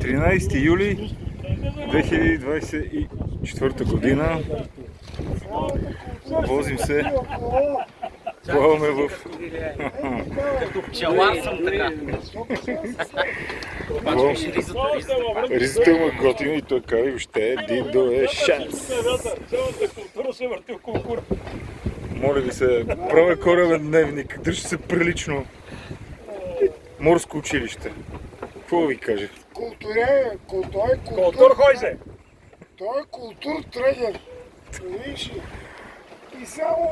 13 юли 2024 година. Возим се. Плаваме в... Пчелар съм така. Ризата му е готина и той казва, въобще Дидо е шанс. Моля ви се, правя корабен дневник, дръжте се прилично. Морско училище. Какво ви кажа? Култур Хойзе! Той е култур трегер. Виж, и само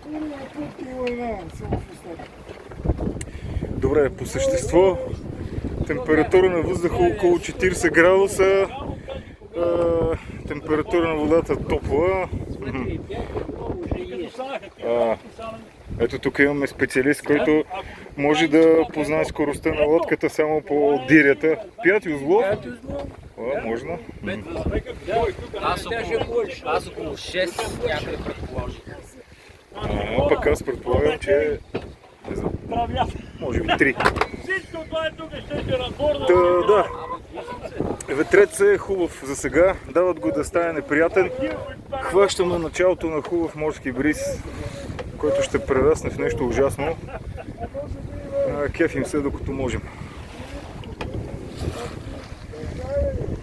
култура път и война, само в устата. Добре, по същество температура на въздуха около 40 градуса, температура на водата топла. Ето тук имаме специалист, който може да познае скоростта на лодката само по дирята. 5 узлов? Можно. Аз около 6 някъде предположих. Пък аз предполагам, че не знам, може би 3. Да. Ветрец е хубав за сега, дават го да стане неприятен. Хващаме началото на хубав морски бриз, който ще прерасне в нещо ужасно. Кефим се докато можем.